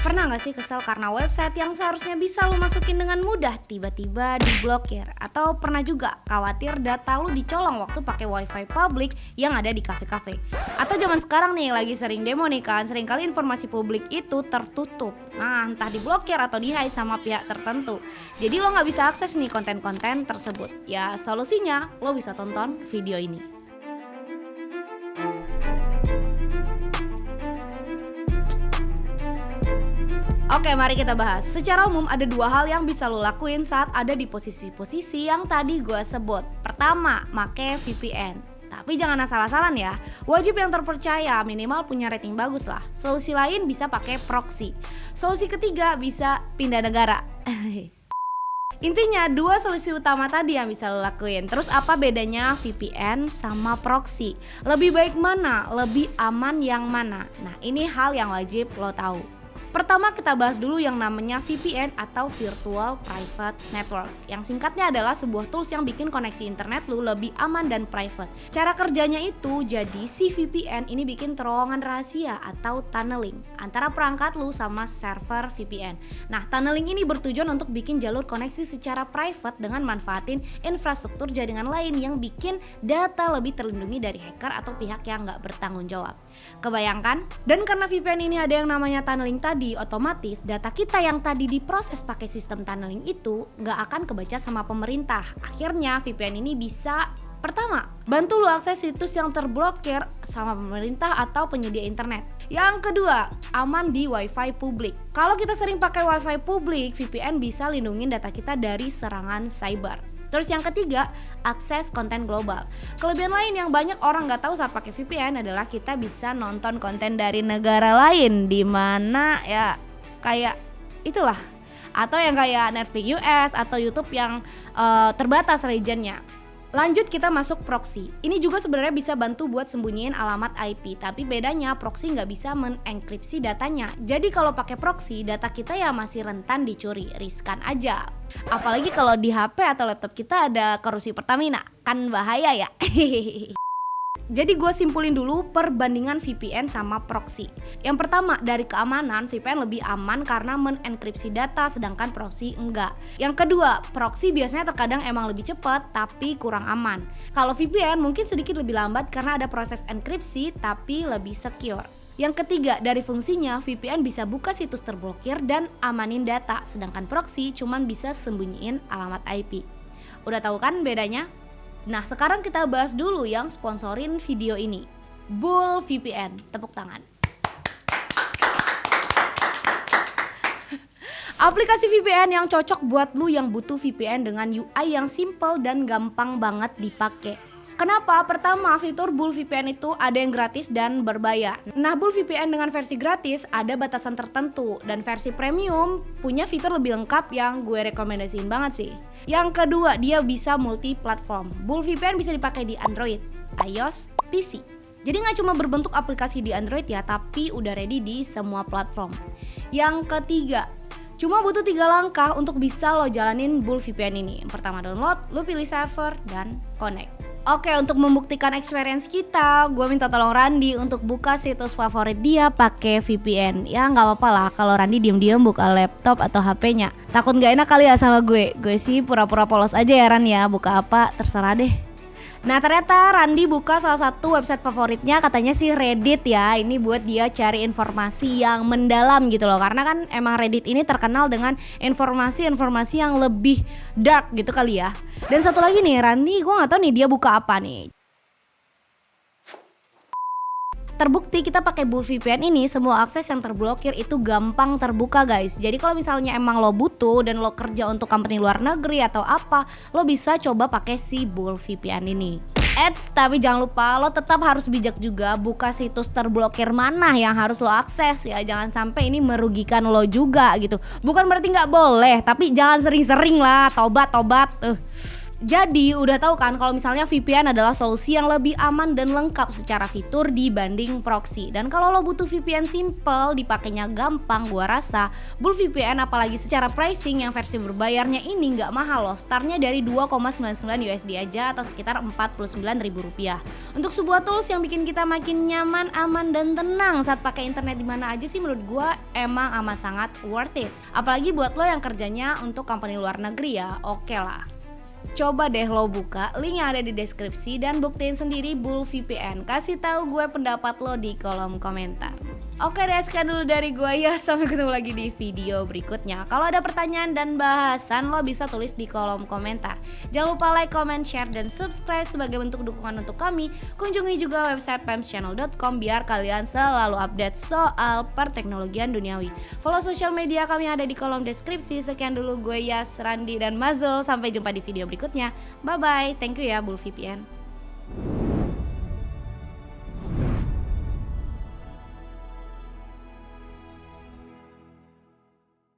Pernah gak sih kesel karena website yang seharusnya bisa lu masukin dengan mudah tiba-tiba diblokir? Atau pernah juga khawatir data lu dicolong waktu pakai wifi publik yang ada di kafe-kafe? Atau zaman sekarang nih lagi sering demo nih kan, seringkali informasi publik itu tertutup. Nah, entah diblokir atau di-hide sama pihak tertentu. Jadi lo gak bisa akses nih konten-konten tersebut. Ya solusinya lo bisa tonton video ini. Oke, mari kita bahas. Secara umum ada dua hal yang bisa lo lakuin saat ada di posisi-posisi yang tadi gue sebut. Pertama, make VPN. Tapi jangan asal-asalan ya. Wajib yang terpercaya, minimal punya rating bagus lah. Solusi lain bisa pakai proxy. Solusi ketiga bisa pindah negara. Intinya dua solusi utama tadi yang bisa lo lakuin. Terus apa bedanya VPN sama proxy? Lebih baik mana? Lebih aman yang mana? Nah, ini hal yang wajib lo tahu. Pertama kita bahas dulu yang namanya VPN atau Virtual Private Network. Yang singkatnya adalah sebuah tools yang bikin koneksi internet lu lebih aman dan private. Cara kerjanya itu jadi si VPN ini bikin terowongan rahasia atau tunneling antara perangkat lu sama server VPN. Nah, tunneling ini bertujuan untuk bikin jalur koneksi secara private dengan manfaatin infrastruktur jaringan lain yang bikin data lebih terlindungi dari hacker atau pihak yang nggak bertanggung jawab. Kebayangkan? Dan karena VPN ini ada yang namanya tunneling tadi, otomatis data kita yang tadi diproses pakai sistem tunneling itu nggak akan kebaca sama pemerintah. Akhirnya VPN ini bisa pertama, bantu lu akses situs yang terblokir sama pemerintah atau penyedia internet. Yang kedua, aman di wifi publik. Kalau kita sering pakai wifi publik, VPN bisa lindungin data kita dari serangan cyber. Terus yang ketiga, akses konten global. Kelebihan lain yang banyak orang nggak tahu saat pakai VPN adalah kita bisa nonton konten dari negara lain, di mana ya kayak itulah, atau yang kayak Netflix US atau YouTube yang terbatas regionnya. Lanjut kita masuk proxy. Ini juga sebenarnya bisa bantu buat sembunyiin alamat IP, tapi bedanya proxy nggak bisa menenkripsi datanya. Jadi kalau pakai proxy, data kita ya masih rentan dicuri, riskan aja. Apalagi kalau di HP atau laptop kita ada korupsi Pertamina, kan bahaya ya. Jadi gue simpulin dulu perbandingan VPN sama proxy. Yang pertama, dari keamanan, VPN lebih aman karena menenkripsi data sedangkan proxy enggak. Yang kedua, proxy biasanya terkadang emang lebih cepat tapi kurang aman. Kalau VPN mungkin sedikit lebih lambat karena ada proses enkripsi tapi lebih secure. Yang ketiga, dari fungsinya VPN bisa buka situs terblokir dan amanin data, sedangkan proxy cuman bisa sembunyiin alamat IP. Udah tahu kan bedanya? Nah, sekarang kita bahas dulu yang sponsorin video ini. Bull VPN, tepuk tangan. Aplikasi VPN yang cocok buat lu yang butuh VPN dengan UI yang simple dan gampang banget dipakai. Kenapa? Pertama, fitur Bull VPN itu ada yang gratis dan berbayar. Nah, Bull VPN dengan versi gratis ada batasan tertentu, dan versi premium punya fitur lebih lengkap yang gue rekomendasiin banget sih. Yang kedua, dia bisa multi platform. Bull VPN bisa dipakai di Android, iOS, PC. Jadi gak cuma berbentuk aplikasi di Android ya, tapi udah ready di semua platform. Yang ketiga, cuma butuh 3 langkah untuk bisa lo jalanin Bull VPN ini. Yang pertama, download, lo pilih server, dan connect. Oke, untuk membuktikan experience kita, gue minta tolong Randi untuk buka situs favorit dia pakai VPN. Ya nggak apa-apa lah kalau Randi diem-diem buka laptop atau HP-nya. Takut nggak enak kali ya sama gue. Gue sih pura-pura polos aja ya Ran ya, buka apa terserah deh. Nah, ternyata Randi buka salah satu website favoritnya, katanya sih Reddit ya. Ini buat dia cari informasi yang mendalam gitu loh. Karena kan emang Reddit ini terkenal dengan informasi-informasi yang lebih dark gitu kali ya. Dan satu lagi nih, Randi gue gak tahu nih dia buka apa nih. Terbukti kita pakai Bull VPN ini, semua akses yang terblokir itu gampang terbuka guys. Jadi kalau misalnya emang lo butuh dan lo kerja untuk company luar negeri atau apa, lo bisa coba pakai si Bull VPN ini. Tapi jangan lupa lo tetap harus bijak juga buka situs terblokir mana yang harus lo akses ya. Jangan sampai ini merugikan lo juga gitu. Bukan berarti gak boleh, tapi jangan sering-sering lah, tobat. Jadi udah tahu kan kalau misalnya VPN adalah solusi yang lebih aman dan lengkap secara fitur dibanding proxy. Dan kalau lo butuh VPN simple, dipakainya gampang, gua rasa Bull VPN apalagi secara pricing yang versi berbayarnya ini nggak mahal loh. Startnya dari 2,99 USD aja atau sekitar Rp49.000. Untuk sebuah tools yang bikin kita makin nyaman, aman dan tenang saat pakai internet di mana aja sih, menurut gua emang amat sangat worth it. Apalagi buat lo yang kerjanya untuk company luar negeri ya, oke lah. Coba deh lo buka link yang ada di deskripsi dan buktiin sendiri Bull VPN. Kasih tahu gue pendapat lo di kolom komentar. Oke deh, sekian dulu dari gue ya. Sampai ketemu lagi di video berikutnya. Kalau ada pertanyaan dan bahasan lo bisa tulis di kolom komentar. Jangan lupa like, comment, share, dan subscribe sebagai bentuk dukungan untuk kami. Kunjungi juga website pemschannel.com biar kalian selalu update soal perteknologian duniawi. Follow sosial media kami yang ada di kolom deskripsi. Sekian dulu gue Yas, Randi, dan Mazul. Sampai jumpa di video berikutnya. Bye bye. Thank you ya Bull VPN.